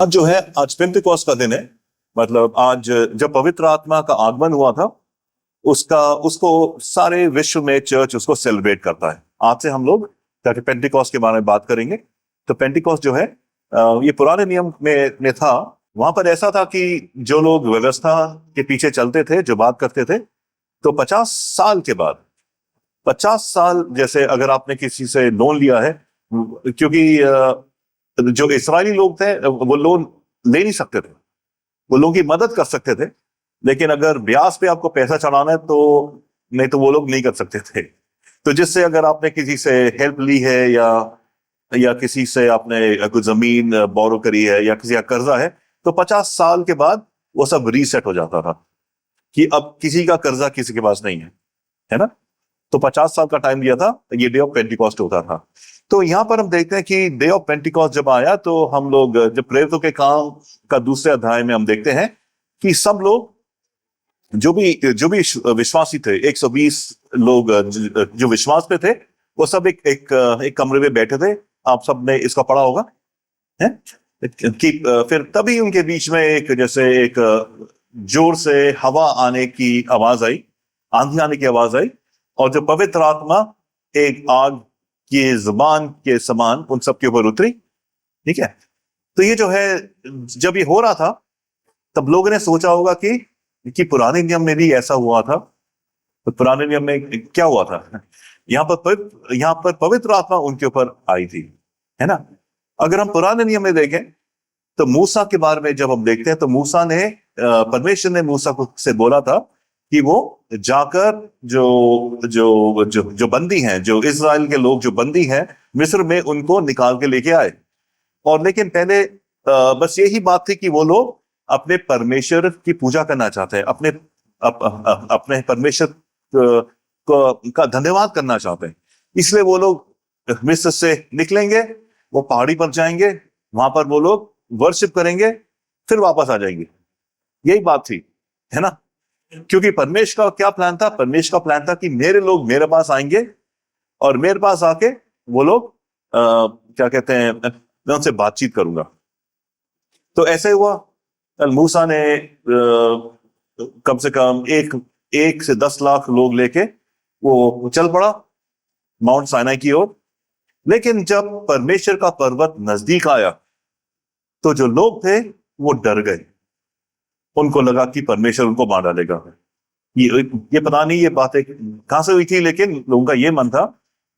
आज जो है, आज पेंटेकोस्ट का दिन है। मतलब आज जब पवित्र आत्मा का आगमन हुआ था, उसको सारे विश्व में चर्च उसको सेलिब्रेट करता है। आज से हम लोग ताकि पेंटेकोस्ट के बारे में बात करेंगे। तो पेंटेकोस्ट जो है, ये पुराने नियम में था। वहां पर ऐसा था कि जो लोग व्यवस्था के पीछे चलते थे, जो बात करते थे, तो 50 साल के बाद, 50 साल, जैसे अगर आपने किसी से लोन लिया है, क्योंकि जो इस्राएली लोग थे वो लोन ले नहीं सकते थे। वो लोगों की मदद कर सकते थे, लेकिन अगर ब्याज पे आपको पैसा चढ़ाना है तो नहीं, तो वो लोग नहीं कर सकते थे। तो जिससे अगर आपने किसी से हेल्प ली है या किसी से आपने कोई जमीन बोरो करी है या किसी का कर्जा है, तो 50 साल के बाद वो सब रीसेट हो जाता था कि अब किसी का कर्जा किसी के पास नहीं है ना। तो 50 साल का टाइम दिया था, ये डे ऑफ पेंटिकॉस्ट होता था। तो यहाँ पर हम देखते हैं कि डे ऑफ पेंटिकॉस्ट जब आया, तो हम लोग जब प्रेरितों के काम का दूसरे अध्याय में हम देखते हैं कि सब लोग जो भी विश्वासी थे, 120 लोग जो विश्वास पे थे, वो सब एक कमरे में बैठे थे। आप सब ने इसका पढ़ा होगा है कि फिर तभी उनके बीच में एक जोर से हवा आने की आवाज आई, आंधी आने की आवाज आई, और जो पवित्र आत्मा एक आग की जुबान के समान उन सब के ऊपर उतरी। ठीक है। तो ये जो है, जब ये हो रहा था, तब लोगों ने सोचा होगा कि पुराने नियम में भी ऐसा हुआ था। तो पुराने नियम में क्या हुआ था? यहाँ पर पवित्र आत्मा उनके ऊपर आई थी, है ना। अगर हम पुराने नियम में देखें तो मूसा के बारे में जब हम देखते हैं, तो मूसा ने परमेश्वर ने मूसा को से बोला था कि वो जाकर जो बंदी हैं, जो इस्राएल के लोग जो बंदी हैं मिस्र में, उनको निकाल के लेके आए। और लेकिन पहले बस यही बात थी कि वो लोग अपने परमेश्वर की पूजा करना चाहते हैं, अपने परमेश्वर का धन्यवाद करना चाहते हैं। इसलिए वो लोग मिस्र से निकलेंगे, वो पहाड़ी पर जाएंगे, वहां पर वो लोग वर्शिप करेंगे, फिर वापस आ जाएंगे। यही बात थी, है ना। क्योंकि परमेश्वर का क्या प्लान था? परमेश्वर का प्लान था कि मेरे लोग मेरे पास आएंगे और मेरे पास आके वो लोग क्या कहते हैं, मैं उनसे बातचीत करूंगा। तो ऐसे हुआ। कल मूसा ने कम से कम एक से 10 लाख लोग लेके वो चल पड़ा माउंट साइनाई की ओर। लेकिन जब परमेश्वर का पर्वत नजदीक आया, तो जो लोग थे वो डर गए। उनको लगा कि परमेश्वर उनको मार डालेगा। ये पता नहीं ये बातें कहां से हुई थी, लेकिन लोगों का ये मन था।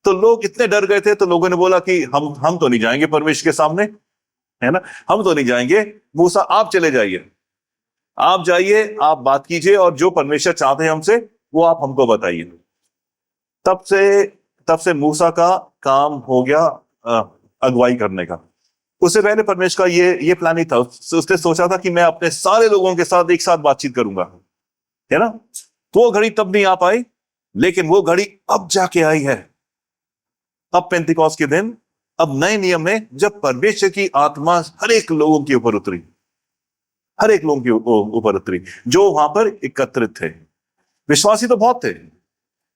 तो लोग इतने डर गए थे, तो लोगों ने बोला कि हम तो नहीं जाएंगे परमेश्वर के सामने, है ना, हम तो नहीं जाएंगे। मूसा आप चले जाइए, आप जाइए, आप बात कीजिए, और जो परमेश्वर चाहते हैं हमसे वो आप हमको बताइए। तब से मूसा का काम हो गया अगुवाई करने का। उससे पहले परमेश्वर का ये प्लान ही था। उसने सोचा था कि मैं अपने सारे लोगों के साथ एक साथ बातचीत करूंगा, है ना। तो वो घड़ी तब नहीं आ पाई, लेकिन वो घड़ी अब जाके आई है। अब पेंतिकोस्त के दिन, अब नए नियम में, जब परमेश्वर की आत्मा हर एक लोगों के ऊपर उतरी, हर एक लोगों के ऊपर उतरी जो वहां पर एकत्रित थे। विश्वासी तो बहुत थे,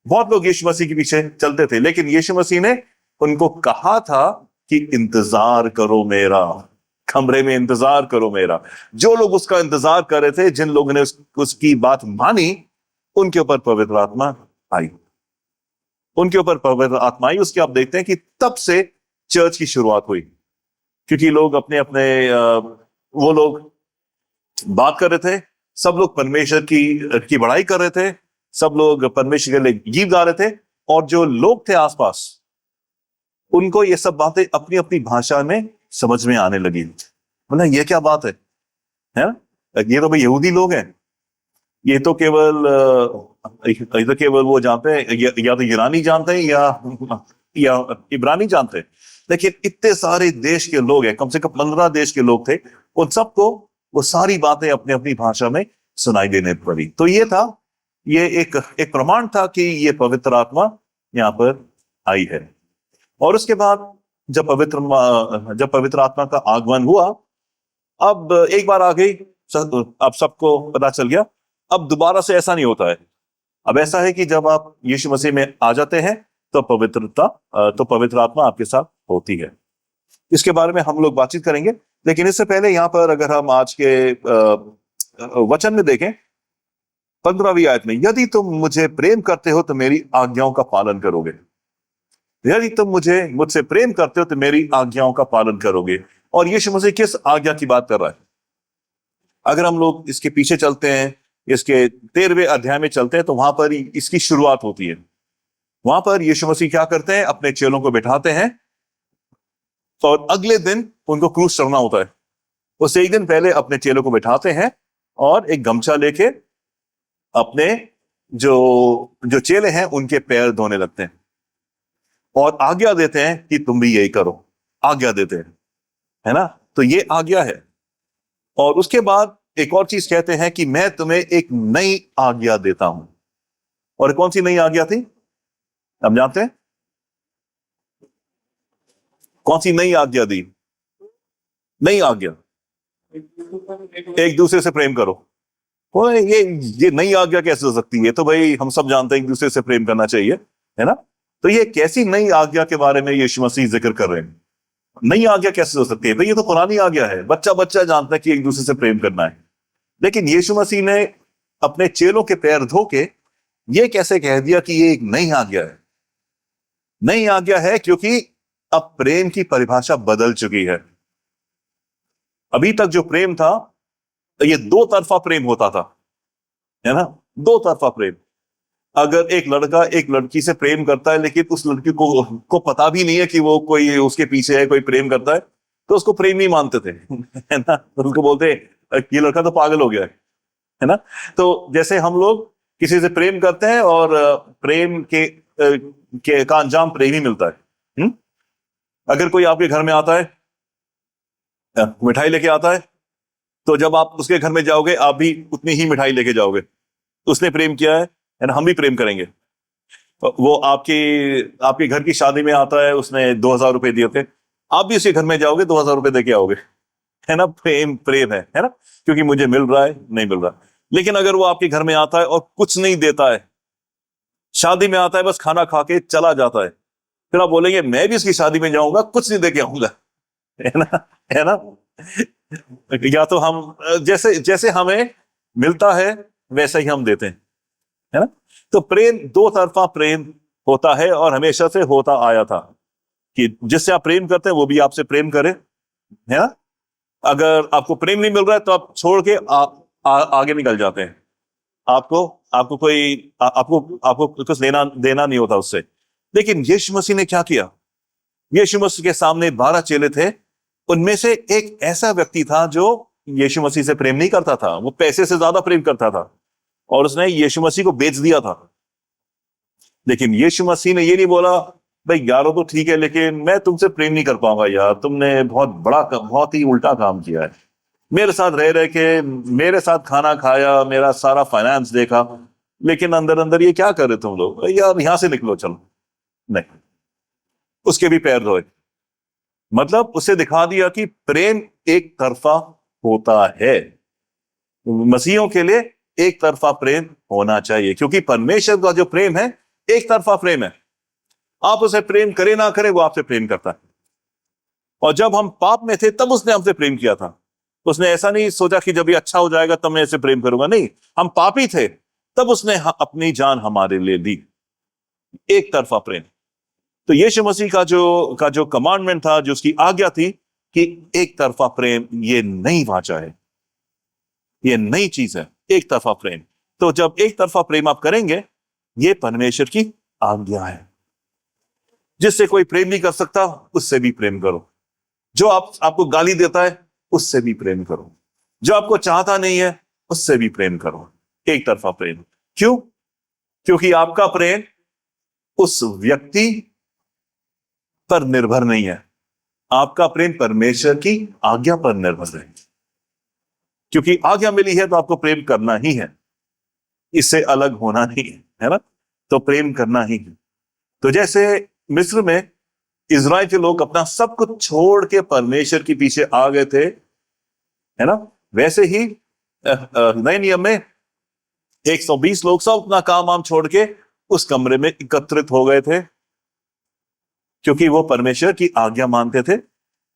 बहुत लोग यीशु मसीह के पीछे चलते थे, लेकिन यीशु मसीह ने उनको कहा था कि इंतजार करो मेरा, कमरे में इंतजार करो मेरा। जो लोग उसका इंतजार कर रहे थे, जिन लोगों ने उसकी बात मानी, उनके ऊपर पवित्र आत्मा आई, उनके ऊपर पवित्र आत्मा आई। उसके आप देखते हैं कि तब से चर्च की शुरुआत हुई, क्योंकि लोग अपने अपने वो लोग बात कर रहे थे, सब लोग परमेश्वर की बड़ाई कर रहे थे, सब लोग परमेश्वर के लिए गीत गा रहे थे, और जो लोग थे आसपास, उनको ये सब बातें अपनी अपनी भाषा में समझ में आने लगी। मतलब ये क्या बात है ना, ये तो भाई यहूदी लोग हैं, ये तो केवल वो जानते हैं, या तो यूनानी जानते हैं या इब्रानी जानते हैं। लेकिन इतने सारे देश के लोग हैं, कम से कम 15 देश के लोग थे, उन सबको वो सारी बातें अपनी अपनी भाषा में सुनाई देने पड़ी। तो ये था, ये एक प्रमाण था कि ये पवित्र आत्मा यहाँ पर आई है। और उसके बाद जब पवित्र आत्मा का आगमन हुआ, अब एक बार आ गई, अब सबको पता चल गया, अब दोबारा से ऐसा नहीं होता है। अब ऐसा है कि जब आप यीशु मसीह में आ जाते हैं, तो पवित्र आत्मा आपके साथ होती है। इसके बारे में हम लोग बातचीत करेंगे। लेकिन इससे पहले यहां पर अगर हम आज के वचन में देखें 15वीं आयत में, यदि तुम मुझे प्रेम करते हो तो मेरी आज्ञाओं का पालन करोगे। यदि तुम मुझसे प्रेम करते हो तो मेरी आज्ञाओं का पालन करोगे। और यीशु मसीह किस आज्ञा की बात कर रहा है? अगर हम लोग इसके पीछे चलते हैं, इसके 13वें अध्याय में चलते हैं, तो वहां पर इसकी शुरुआत होती है। वहां पर यीशु मसीह क्या करते हैं? अपने चेलों को बिठाते हैं और अगले दिन उनको क्रूस चढ़ना होता है। उससे एक दिन पहले अपने चेलों को बिठाते हैं और एक गमछा लेके अपने जो चेले हैं उनके पैर धोने लगते हैं और आज्ञा देते हैं कि तुम भी यही करो। आज्ञा देते हैं, है ना? तो ये आज्ञा है। और उसके बाद एक और चीज कहते हैं कि मैं तुम्हें एक नई आज्ञा देता हूं। और कौन सी नई आज्ञा थी? हम जानते हैं कौन सी नई आज्ञा दी? नई आज्ञा, एक दूसरे से प्रेम करो। ये नई आज्ञा कैसे हो सकती है? तो भाई हम सब जानते हैं एक दूसरे से प्रेम करना चाहिए, है ना? तो ये कैसी नई आज्ञा के बारे में यीशु मसीह जिक्र कर रहे हैं? नई आज्ञा कैसे हो सकती है? भाई ये तो पुरानी आज्ञा है, बच्चा बच्चा जानता है कि एक दूसरे से प्रेम करना है। लेकिन यीशु मसीह ने अपने चेलों के पैर धो के ये कैसे कह दिया कि ये एक नई आज्ञा है? नई आज्ञा है क्योंकि अब प्रेम की परिभाषा बदल चुकी है। अभी तक जो प्रेम था ये दो तरफा प्रेम होता था, है ना? दो तरफा प्रेम। अगर एक लड़का एक लड़की से प्रेम करता है लेकिन उस लड़की को पता भी नहीं है कि वो कोई उसके पीछे है, कोई प्रेम करता है, तो उसको प्रेम नहीं मानते थे, है ना? तो उसको बोलते ये लड़का तो पागल हो गया है ना? तो जैसे हम लोग किसी से प्रेम करते हैं और प्रेम का अंजाम प्रेम ही मिलता है। अगर कोई आपके घर में आता है, मिठाई लेके आता है, तो जब आप उसके घर में जाओगे आप भी उतनी ही मिठाई लेके जाओगे। उसने प्रेम किया है ना, हम भी प्रेम करेंगे। वो आपके घर की शादी में आता है, उसने 2000 रुपए दिए थे, आप भी उसके घर में जाओगे 2000 रुपए देके आओगे, है ना? प्रेम प्रेम है ना? क्योंकि मुझे मिल रहा है, नहीं मिल रहा। लेकिन अगर वो आपके घर में आता है और कुछ नहीं देता है, शादी में आता है बस खाना खा के चला जाता है, फिर आप बोलेंगे मैं भी उसकी शादी में जाऊंगा, कुछ नहीं देके आऊंगा, है ना? है ना? या तो हम जैसे हमें मिलता है वैसा ही हम देते हैं, है ना? तो प्रेम दो तरफा प्रेम होता है और हमेशा से होता आया था कि जिससे आप प्रेम करते हैं वो भी आपसे प्रेम करे, है ना? अगर आपको प्रेम नहीं मिल रहा है तो आप छोड़ के आगे निकल जाते हैं। आपको कुछ लेना देना नहीं होता उससे। लेकिन यीशु मसीह ने क्या किया? यीशु मसीह के सामने 12 चेले थे, उनमें से एक ऐसा व्यक्ति था जो यीशु मसीह से प्रेम नहीं करता था, वो पैसे से ज्यादा प्रेम करता था और उसने यीशु मसीह को बेच दिया था। लेकिन यीशु मसीह ने ये नहीं बोला भाई यारो तो ठीक है लेकिन मैं तुमसे प्रेम नहीं कर पाऊंगा यार, तुमने बहुत ही उल्टा काम किया है, मेरे साथ रह के मेरे साथ खाना खाया, मेरा सारा फाइनेंस देखा, लेकिन अंदर अंदर ये क्या कर रहे तुम लोग, यार यहां से निकलो चलो। नहीं, उसके भी पैर धोए। मतलब उसे दिखा दिया कि प्रेम एक तरफा होता है। मसीहियों के लिए एक तरफा प्रेम होना चाहिए क्योंकि परमेश्वर का जो प्रेम है एक तरफा प्रेम है। आप उसे प्रेम करें ना करें वो आपसे प्रेम करता है। और जब हम पाप में थे तब उसने हमसे प्रेम किया था। उसने ऐसा नहीं सोचा कि जब ये अच्छा हो जाएगा तब मैं इसे प्रेम करूंगा, नहीं, हम पापी थे तब उसने अपनी जान हमारे लिए दी। एक तरफा प्रेम। तो यीशु मसीह का जो कमांडमेंट था, जो उसकी आज्ञा थी कि एक तरफा प्रेम, ये नई वाचा है, ये नई चीज है, एक तरफा प्रेम। तो जब एक तरफा प्रेम आप करेंगे, ये परमेश्वर की आज्ञा है। जिससे कोई प्रेम नहीं कर सकता उससे भी प्रेम करो। जो आपको गाली देता है उससे भी प्रेम करो। जो आपको चाहता नहीं है उससे भी प्रेम करो। एक तरफा प्रेम। क्यों? क्योंकि आपका प्रेम उस व्यक्ति पर निर्भर नहीं है, आपका प्रेम परमेश्वर की आज्ञा पर निर्भर है। क्योंकि आज्ञा मिली है तो आपको प्रेम करना ही है, इससे अलग होना नहीं है ना? तो प्रेम करना ही है। तो जैसे मिस्र में इजराइल के लोग अपना सब कुछ छोड़ के परमेश्वर के पीछे आ गए थे, है ना? वैसे ही नए नियम में 120 लोग सब अपना काम वाम छोड़ के उस कमरे में एकत्रित हो गए थे क्योंकि वो परमेश्वर की आज्ञा मानते थे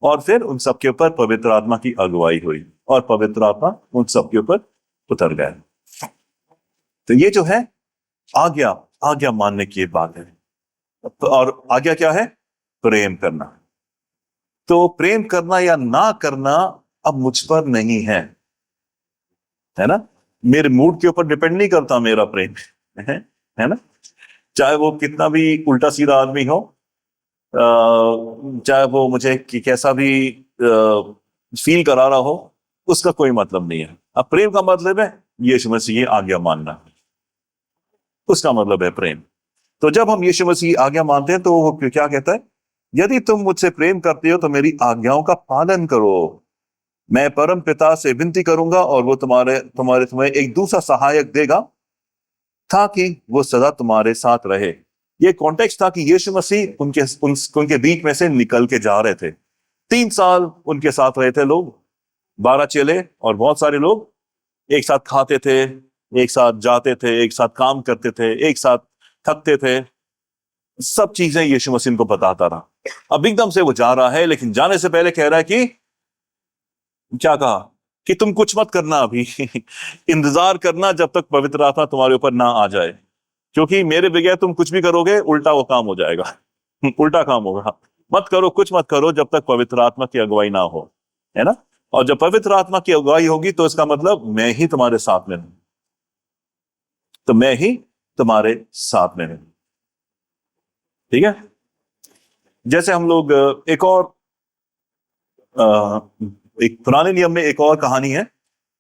और फिर उन सबके ऊपर पवित्र आत्मा की अगुवाई हुई और पवित्र आत्मा उन सबके ऊपर उतर गया। तो ये जो है आज्ञा, आज्ञा मानने की बात है। और आज्ञा क्या है? प्रेम करना। तो प्रेम करना या ना करना अब मुझ पर नहीं है ना, मेरे मूड के ऊपर डिपेंड नहीं करता मेरा प्रेम, है ना। चाहे वो कितना भी उल्टा सीधा आदमी हो, चाहे वो मुझे कैसा भी फील करा रहा हो, उसका कोई मतलब नहीं है। अब प्रेम का मतलब है यीशु मसीह की आज्ञा मानना, उसका मतलब है प्रेम। तो जब हम यीशु मसीह की आज्ञा मानते हैं तो वो क्या कहता है? यदि तुम मुझसे प्रेम करते हो तो मेरी आज्ञाओं का पालन करो। मैं परम पिता से विनती करूंगा और वो तुम्हें एक दूसरा सहायक देगा ताकि वो सदा तुम्हारे साथ रहे। ये कॉन्टेक्स्ट था कि यीशु मसीह उनके बीच में से निकल के जा रहे थे। 3 साल उनके साथ रहे थे लोग, 12 चेले और बहुत सारे लोग एक साथ खाते थे, एक साथ जाते थे, एक साथ काम करते थे, एक साथ थकते थे, सब चीजें यीशु मसीह को बताता रहा। अब एकदम से वो जा रहा है, लेकिन जाने से पहले कह रहा है कि क्या कहा कि तुम कुछ मत करना, अभी इंतजार करना जब तक पवित्र आत्मा तुम्हारे ऊपर ना आ जाए, क्योंकि मेरे बगैर तुम कुछ भी करोगे उल्टा वो काम हो जाएगा, उल्टा काम होगा। मत करो, कुछ मत करो जब तक पवित्र आत्मा की अगुवाई ना हो, है ना। और जब पवित्र आत्मा की अगुवाई होगी तो इसका मतलब मैं ही तुम्हारे साथ में हूं, तो मैं ही तुम्हारे साथ में हूं, ठीक है। जैसे हम लोग एक पुराने नियम में एक और कहानी है,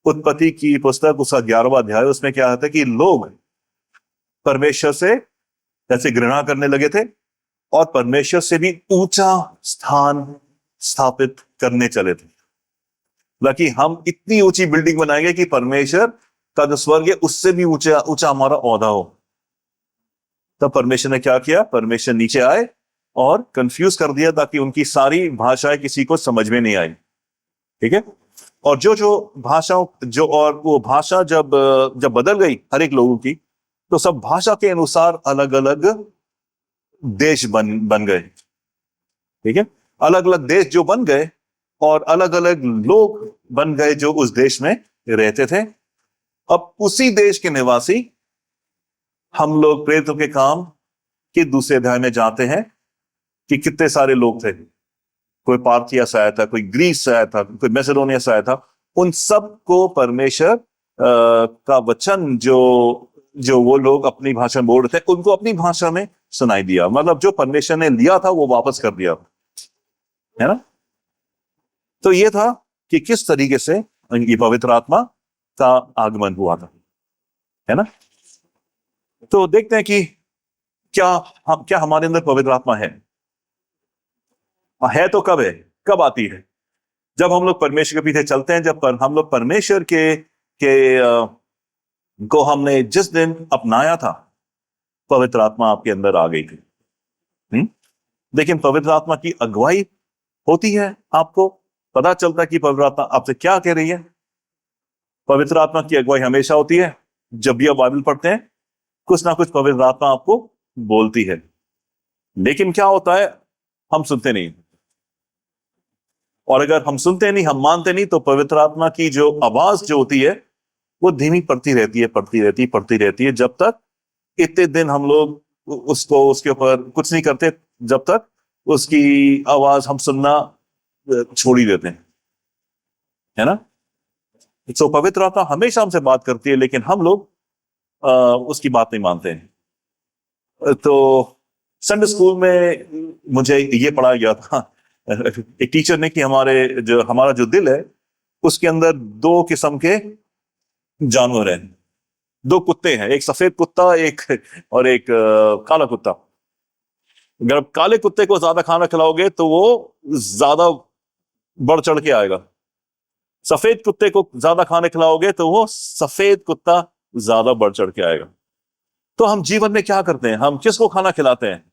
उत्पत्ति की पुस्तक, उसका 11वां अध्याय। उसमें क्या होता है कि लोग परमेश्वर से जैसे घृणा करने लगे थे और परमेश्वर से भी ऊंचा स्थान स्थापित करने चले थे, ताकि हम इतनी ऊंची बिल्डिंग बनाएंगे कि परमेश्वर का जो स्वर्ग है उससे भी ऊंचा ऊंचा हमारा ओहदा हो। तब परमेश्वर ने क्या किया? परमेश्वर नीचे आए और कंफ्यूज कर दिया ताकि उनकी सारी भाषाएं किसी को समझ में नहीं आई, ठीक है। और जो भाषाओं और वो भाषा जब बदल गई हर एक लोगों की, तो सब भाषा के अनुसार अलग अलग देश बन गए, ठीक है। अलग अलग देश जो बन गए और अलग अलग लोग बन गए जो उस देश में रहते थे। अब उसी देश के निवासी हम लोग प्रेरितों के काम के दूसरे अध्याय में जाते हैं कि कितने सारे लोग थे। कोई पार्थिया से आया था, कोई ग्रीस से आया था, कोई मैसेडोनिया से आया था। उन सबको परमेश्वर का वचन जो वो लोग अपनी भाषा में बोल रहे थे, उनको अपनी भाषा में सुनाई दिया। मतलब जो परमेश्वर ने लिया था वो वापस कर दिया, है ना। तो ये था कि किस तरीके से ये पवित्र आत्मा का आगमन हुआ था, है ना। तो देखते हैं कि क्या हमारे अंदर पवित्र आत्मा है तो कब है, कब आती है? जब हम लोग परमेश्वर के पीछे चलते हैं, जब हम लोग परमेश्वर को हमने जिस दिन अपनाया था, पवित्र आत्मा आपके अंदर आ गई थी। लेकिन पवित्र आत्मा की अगुवाई होती है, आपको पता चलता है कि पवित्र आत्मा आपसे क्या कह रही है। पवित्र आत्मा की अगुवाई हमेशा होती है। जब भी आप बाइबल पढ़ते हैं, कुछ ना कुछ पवित्र आत्मा आपको बोलती है, लेकिन क्या होता है, हम सुनते नहीं। और अगर हम सुनते नहीं, हम मानते नहीं, तो पवित्र आत्मा की जो आवाज जो होती है वो धीमी पड़ती रहती है, जब तक इतने दिन हम लोग उसके ऊपर कुछ नहीं करते, जब तक उसकी आवाज हम सुनना छोड़ ही देते हैं, है ना। तो पवित्र आत्मा हमेशा हमसे बात करती है, लेकिन हम लोग उसकी बात नहीं मानते हैं। तो संडे स्कूल में मुझे ये पढ़ाया गया था एक टीचर ने कि हमारा जो दिल है उसके अंदर 2 किस्म के जानवर हैं, 2 कुत्ते हैं, एक सफेद कुत्ता और एक काला कुत्ता। अगर आप काले कुत्ते को ज्यादा खाना खिलाओगे तो वो ज्यादा बढ़ चढ़ के आएगा, सफेद कुत्ते को ज्यादा खाना खिलाओगे तो वो सफेद कुत्ता ज्यादा बढ़ चढ़ के आएगा। तो हम जीवन में क्या करते हैं? हम किसको खाना खिलाते हैं?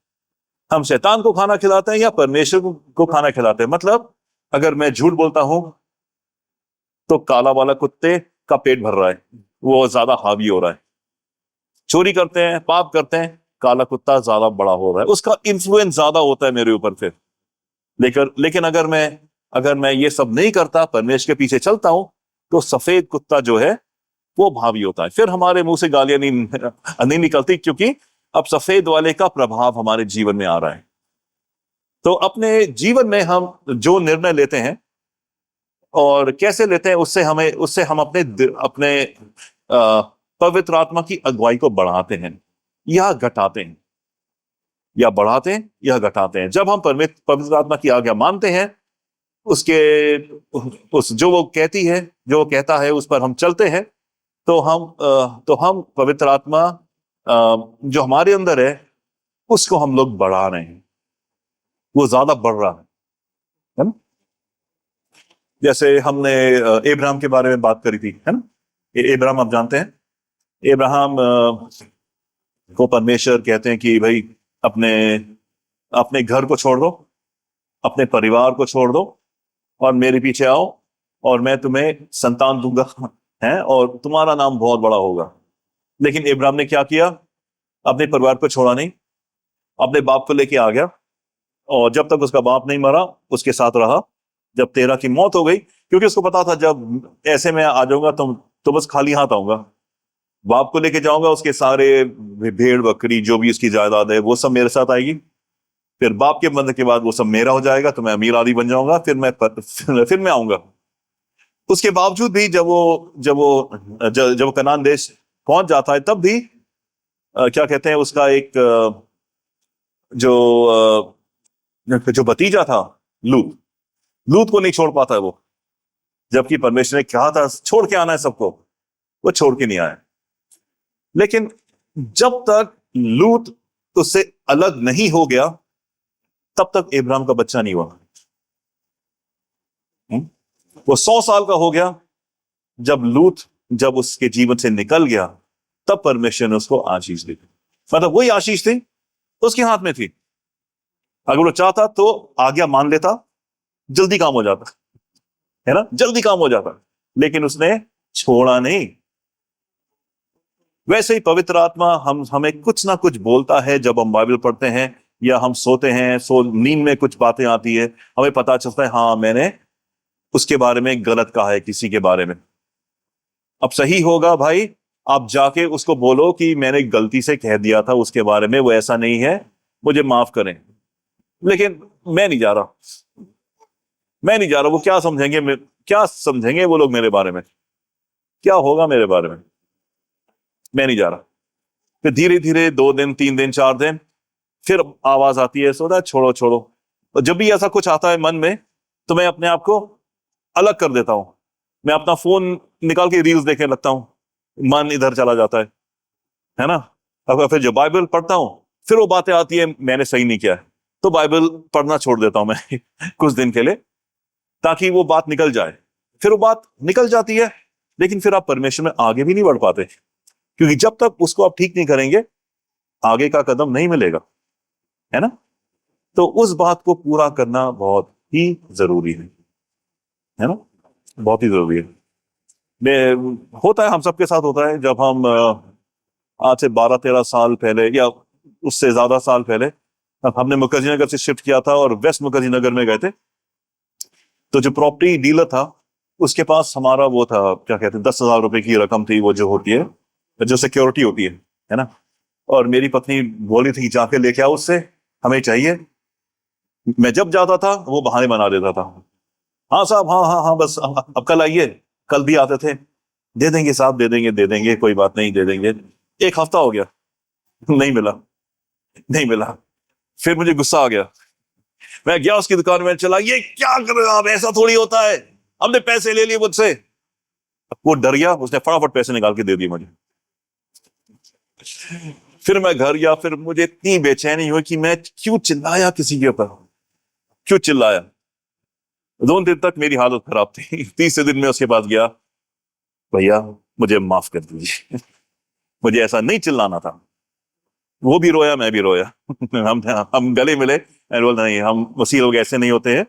हम शैतान को खाना खिलाते हैं या परमेश्वर को खाना खिलाते हैं? मतलब अगर मैं झूठ बोलता हूं तो काला वाला कुत्ते का पेट भर रहा है, वो ज्यादा हावी हो रहा है। चोरी करते हैं, पाप करते हैं, काला कुत्ता ज्यादा बड़ा हो रहा है, उसका इन्फ्लुएंस ज्यादा होता है मेरे ऊपर फिर। लेकिन अगर मैं अगर मैं ये सब नहीं करता, परमेश्वर के पीछे चलता हूं, तो सफेद कुत्ता जो है वो भावी होता है। फिर हमारे मुंह से गालियां नहीं निकलती, क्योंकि अब सफेद वाले का प्रभाव हमारे जीवन में आ रहा है। तो अपने जीवन में हम जो निर्णय लेते हैं और कैसे लेते हैं, उससे हम अपने पवित्र आत्मा की अगुवाई को बढ़ाते हैं या घटाते हैं, या बढ़ाते हैं या घटाते हैं। जब हम पवित्र आत्मा की आज्ञा मानते हैं, उसके उस जो वो कहती है, जो वो कहता है, उस पर हम चलते हैं, तो हम पवित्र आत्मा जो हमारे अंदर है उसको हम लोग बढ़ा रहे हैं, वो ज्यादा बढ़ रहा है ना। जैसे हमने इब्राहिम के बारे में बात करी थी, है ना। इब्राहिम आप जानते हैं, इब्राहिम को परमेश्वर कहते हैं कि भाई अपने अपने घर को छोड़ दो, अपने परिवार को छोड़ दो और मेरे पीछे आओ, और मैं तुम्हें संतान दूंगा, है, और तुम्हारा नाम बहुत बड़ा होगा। लेकिन इब्राहिम ने क्या किया? अपने परिवार को छोड़ा नहीं, अपने बाप को लेके आ गया, और जब तक उसका बाप नहीं मरा उसके साथ रहा। जब तेरह की मौत हो गई, क्योंकि उसको पता था जब ऐसे में आ जाऊंगा तो बस खाली हाथ आऊंगा, बाप को लेके जाऊंगा, उसके सारे भेड़ बकरी जो भी उसकी जायदाद है वो सब मेरे साथ आएगी, फिर बाप के मरने के बाद वो सब मेरा हो जाएगा, तो मैं अमीर आदमी बन जाऊंगा, फिर मैं आऊंगा। उसके बावजूद भी जब वो कनान देश पहुंच जाता है, तब भी क्या कहते हैं, उसका एक जो भतीजा था, लूत को नहीं छोड़ पाता है वो, जबकि परमेश्वर ने कहा था छोड़ के आना है सबको, वो छोड़ के नहीं आया। लेकिन जब तक लूत उससे अलग नहीं हो गया, तब तक इब्राहिम का बच्चा नहीं हुआ। वो 100 साल का हो गया जब उसके जीवन से निकल गया, तब परमेश्वर ने उसको आशीष दी। मतलब वही आशीष थी उसके हाथ में थी, अगर वो चाहता तो आज्ञा मान लेता, जल्दी काम हो जाता, है ना, जल्दी काम हो जाता, लेकिन उसने छोड़ा नहीं। वैसे ही पवित्र आत्मा हमें कुछ ना कुछ बोलता है जब हम बाइबल पढ़ते हैं, या हम सोते हैं, नींद में कुछ बातें आती है, हमें पता चलता है हाँ मैंने उसके बारे में गलत कहा है, किसी के बारे में। अब सही होगा भाई, आप जाके उसको बोलो कि मैंने गलती से कह दिया था उसके बारे में, वो ऐसा नहीं है, मुझे माफ करें। लेकिन मैं नहीं जा रहा, वो क्या समझेंगे वो लोग मेरे बारे में, क्या होगा मेरे बारे में, मैं नहीं जा रहा। फिर धीरे धीरे 2 दिन 3 दिन 4 दिन, फिर आवाज आती है सोचा छोड़ो छोड़ो। और जब भी ऐसा कुछ आता है मन में, तो मैं अपने आप को अलग कर देता हूं, मैं अपना फोन निकाल के रील्स देखने लगता हूं, मन इधर चला जाता है ना। अब फिर जब बाइबल पढ़ता हूं, फिर वो बातें आती है मैंने सही नहीं किया है, तो बाइबल पढ़ना छोड़ देता हूं मैं कुछ दिन के लिए, ताकि वो बात निकल जाए। फिर वो बात निकल जाती है, लेकिन फिर आप परमेश्वर में आगे भी नहीं बढ़ पाते, क्योंकि जब तक उसको आप ठीक नहीं करेंगे, आगे का कदम नहीं मिलेगा, है ना। तो उस बात को पूरा करना बहुत ही जरूरी है ना, बहुत ही जरूरी है। होता है, हम सबके साथ होता है, जब हम आज से 12-13 साल पहले या उससे ज्यादा साल पहले हमने मुखर्जी नगर से शिफ्ट किया था और वेस्ट मुखर्जी नगर में गए थे, तो जो प्रॉपर्टी डीलर था उसके पास हमारा वो था, क्या कहते हैं, 10,000 रुपए की रकम थी, वो जो होती है, जो सिक्योरिटी होती है ना। और मेरी पत्नी बोली थी जाके लेके आओ उससे, हमें चाहिए। मैं जब जाता था वो बहाने बना देता था, हाँ साहब, हाँ हाँ हाँ बस अब कल आइए, कल भी आते थे, दे देंगे साहब, दे देंगे, कोई बात नहीं, दे देंगे। 1 हफ्ता हो गया, नहीं मिला। फिर मुझे गुस्सा आ गया, मैं गया उसकी दुकान में, चला, ये क्या कर रहे हो आप, ऐसा थोड़ी होता है, हमने पैसे ले लिए मुझसे। वो डर गया, उसने फटाफट पैसे निकाल के दे दिए मुझे। फिर मैं घर गया, फिर मुझे इतनी बेचैनी हुई कि मैं क्यों चिल्लाया किसी के ऊपर, क्यों चिल्लाया। 2 दिन तक मेरी हालत खराब थी। तीसरे दिन में उसके पास गया, भैया मुझे माफ कर दीजिए, मुझे ऐसा नहीं चिल्लाना था। वो भी रोया, मैं भी रोया। हम गले मिले, बोलते नहीं, हम वसील लोग ऐसे नहीं होते हैं,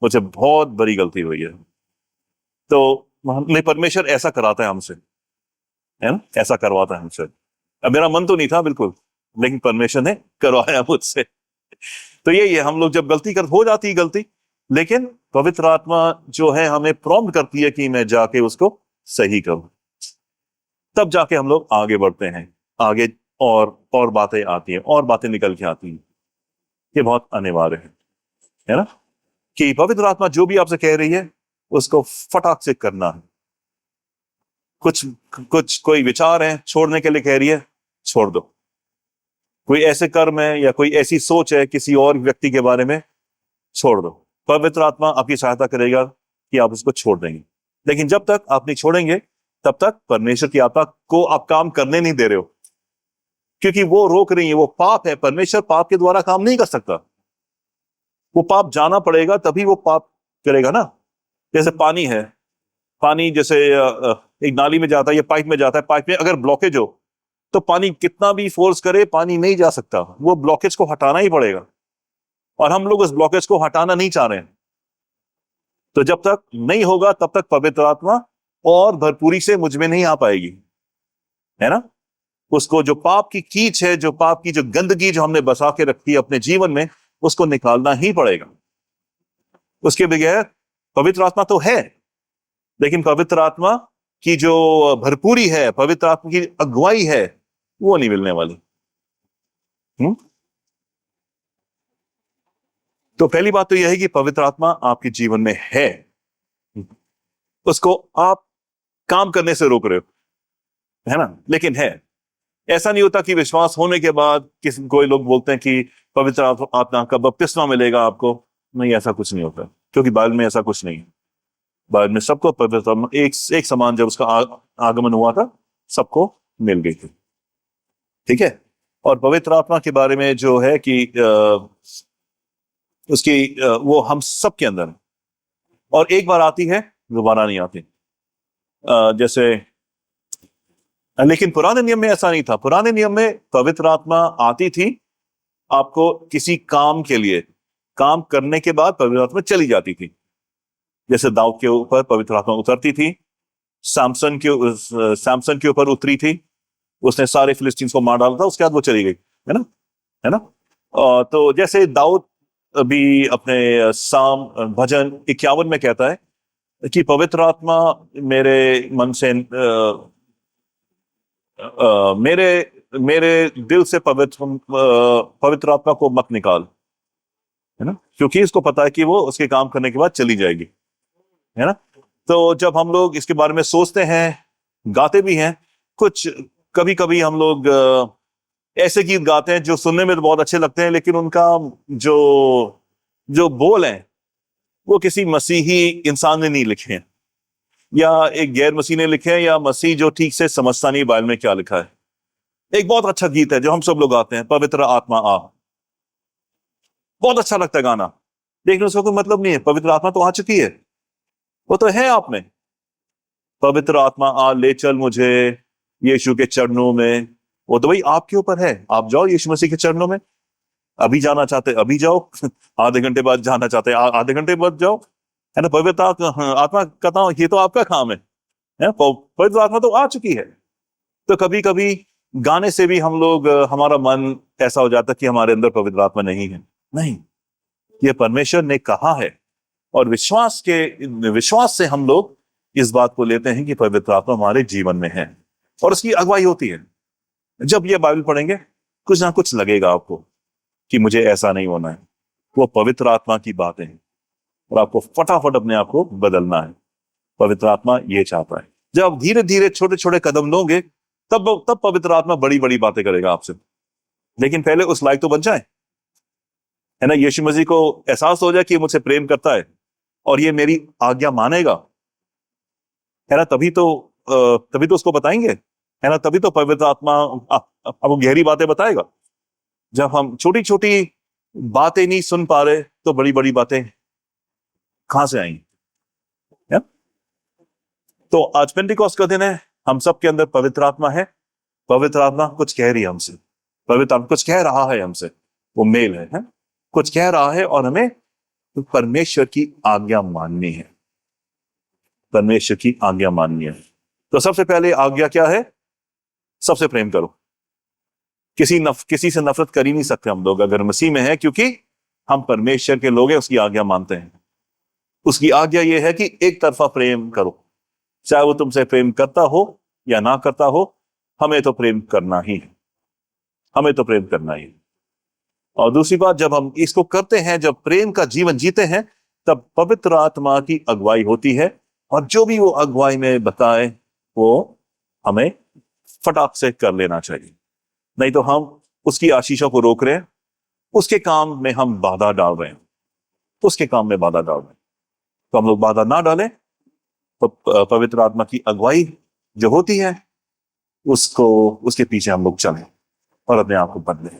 मुझे बहुत बड़ी गलती हुई है। तो नहीं, परमेश्वर ऐसा कराता है हमसे, है ना, ऐसा करवाता है हमसे। अब मेरा मन तो नहीं था बिल्कुल, लेकिन परमेश्वर ने करवाया मुझसे। तो यही है, हम लोग जब गलती हो जाती है गलती, लेकिन पवित्र आत्मा जो है हमें प्रॉम्प्ट करती है कि मैं जाके उसको सही करूं। तब जाके हम लोग आगे बढ़ते हैं, आगे और बातें आती हैं, और बातें निकल के आती हैं। ये बहुत अनिवार्य है ना, कि पवित्र आत्मा जो भी आपसे कह रही है उसको फटाक से करना है। कुछ कुछ कोई विचार है छोड़ने के लिए कह रही है, छोड़ दो। कोई ऐसे कर्म है या कोई ऐसी सोच है किसी और व्यक्ति के बारे में, छोड़ दो। पवित्र आत्मा आपकी सहायता करेगा कि आप उसको छोड़ देंगे। लेकिन जब तक आप नहीं छोड़ेंगे तब तक परमेश्वर की आत्मा को आप काम करने नहीं दे रहे हो, क्योंकि वो रोक रही है। वो पाप है, परमेश्वर पाप के द्वारा काम नहीं कर सकता। वो पाप जाना पड़ेगा तभी वो पाप करेगा ना। जैसे पानी है, पानी जैसे एक नाली में जाता है या पाइप में जाता है, पाइप में अगर ब्लॉकेज हो तो पानी कितना भी फोर्स करे पानी नहीं जा सकता, वो ब्लॉकेज को हटाना ही पड़ेगा। और हम लोग उस ब्लॉकेज को हटाना नहीं चाह रहे हैं। तो जब तक नहीं होगा तब तक पवित्र आत्मा और भरपूरी से मुझ में नहीं आ पाएगी, है ना। उसको जो पाप की कीच है, जो पाप की जो गंदगी जो हमने बसा के रखी है अपने जीवन में, उसको निकालना ही पड़ेगा। उसके बगैर पवित्र आत्मा तो है, लेकिन पवित्र आत्मा की जो भरपूरी है, पवित्र आत्मा की अगुवाई है, वो नहीं मिलने वाली। तो पहली बात तो यह है कि पवित्र आत्मा आपके जीवन में है, उसको आप काम करने से रोक रहे हो, है ना, लेकिन है। ऐसा नहीं होता कि विश्वास होने के बाद कोई लोग बोलते हैं कि पवित्र आत्मा का बपतिस्मा मिलेगा आपको। नहीं, ऐसा कुछ नहीं होता, क्योंकि बाइबल में ऐसा कुछ नहीं है। बाइबल में सबको पवित्र आत्मा एक समान जब उसका आगमन हुआ था सबको मिल गई थी, ठीक है। और पवित्र आत्मा के बारे में जो है कि उसकी वो हम सब के अंदर है, और एक बार आती है दोबारा नहीं आती। जैसे लेकिन पुराने नियम में ऐसा नहीं था। पुराने नियम में पवित्र आत्मा आती थी आपको किसी काम के लिए, काम करने के बाद पवित्र आत्मा चली जाती थी। जैसे दाऊद के ऊपर पवित्र आत्मा उतरती थी, सैमसन के ऊपर उतरी थी, उसने सारे फिलिस्तीन्स को मार डाला था, उसके बाद वो चली गई, है ना, है ना। तो जैसे दाऊद भी अपने साम भजन 51 में कहता है कि पवित्र आत्मा मेरे मन से मेरे दिल से पवित्र आत्मा को मत निकाल, है ना, क्योंकि इसको पता है कि वो उसके काम करने के बाद चली जाएगी, है ना। तो जब हम लोग इसके बारे में सोचते हैं, गाते भी हैं, कुछ कभी कभी हम लोग ऐसे गीत गाते हैं जो सुनने में तो बहुत अच्छे लगते हैं, लेकिन उनका जो जो बोल हैं वो किसी मसीही इंसान ने नहीं लिखे हैं, या एक गैर मसीह ने लिखे हैं, या मसीह जो ठीक से समझता नहीं बाइबल में क्या लिखा है। एक बहुत अच्छा गीत है जो हम सब लोग गाते हैं, पवित्र आत्मा आ। बहुत अच्छा लगता है गाना, लेकिन उसका कोई मतलब नहीं है। पवित्र आत्मा तो आ चुकी है, वो तो है आप में। पवित्र आत्मा आ ले चल मुझे यीशु के चरणों में, वो तो भाई आपके ऊपर है। आप जाओ यीशु मसीह के चरणों में, अभी जाना चाहते अभी जाओ, आधे घंटे बाद जाना चाहते आधे घंटे बाद जाओ, है ना। पवित्र आत्मा कहता हूं ये तो आपका काम है, पवित्र आत्मा तो आ चुकी है। तो कभी कभी गाने से भी हम लोग हमारा मन ऐसा हो जाता है कि हमारे अंदर पवित्र आत्मा नहीं है। नहीं, ये परमेश्वर ने कहा है, और विश्वास से हम लोग इस बात को लेते हैं कि पवित्र आत्मा हमारे जीवन में है, और उसकी अगुवाई होती है। जब ये बाइबल पढ़ेंगे कुछ ना कुछ लगेगा आपको कि मुझे ऐसा नहीं होना है, वो पवित्र आत्मा की बातें हैं, और आपको फटाफट अपने आप को बदलना है। पवित्र आत्मा ये चाहता है। जब आप धीरे धीरे छोटे छोटे कदम लोगे तब पवित्र आत्मा बड़ी बड़ी बातें करेगा आपसे। लेकिन पहले उस लायक तो बन जाए, है ना। यीशु मसीह को एहसास हो जाए कि मुझसे प्रेम करता है और ये मेरी आज्ञा मानेगा, है ना। तभी तो उसको बताएंगे, है ना। तभी तो पवित्र आत्मा आपको गहरी बातें बताएगा। जब हम छोटी छोटी बातें नहीं सुन पा रहे तो बड़ी बड़ी बातें कहां से आएंगी, है? तो आज पेंटिकॉस्ट का दिन है, हम सब के अंदर पवित्र आत्मा है। पवित्र आत्मा कुछ कह रही है हमसे, पवित्र आत्मा कुछ कह रहा है हमसे, वो मेल है? कुछ कह रहा है, और हमें परमेश्वर की आज्ञा माननी है। परमेश्वर की आज्ञा माननी है। तो सबसे पहले आज्ञा क्या है? सबसे प्रेम करो। किसी से नफरत कर ही नहीं सकते हम लोग अगर मसीह में है, क्योंकि हम परमेश्वर के लोग हैं, उसकी आज्ञा मानते हैं। उसकी आज्ञा यह है कि एक तरफा प्रेम करो, चाहे वो तुमसे प्रेम करता हो या ना करता हो, हमें तो प्रेम करना ही है, हमें तो प्रेम करना ही है। और दूसरी बात, जब हम इसको करते हैं, जब प्रेम का जीवन जीते हैं, तब पवित्र आत्मा की अगुवाई होती है, और जो भी वो अगुवाई में बताए वो हमें फटाक से कर लेना चाहिए। नहीं तो हम उसकी आशीषों को रोक रहे हैं, उसके काम में हम बाधा डाल रहे हैं, उसके काम में बाधा डाल रहे हैं। तो हम लोग बाधा ना डालें, तो पवित्र आत्मा की अगुवाई जो होती है उसको, उसके पीछे हम लोग चलें और अपने आप को बदलें।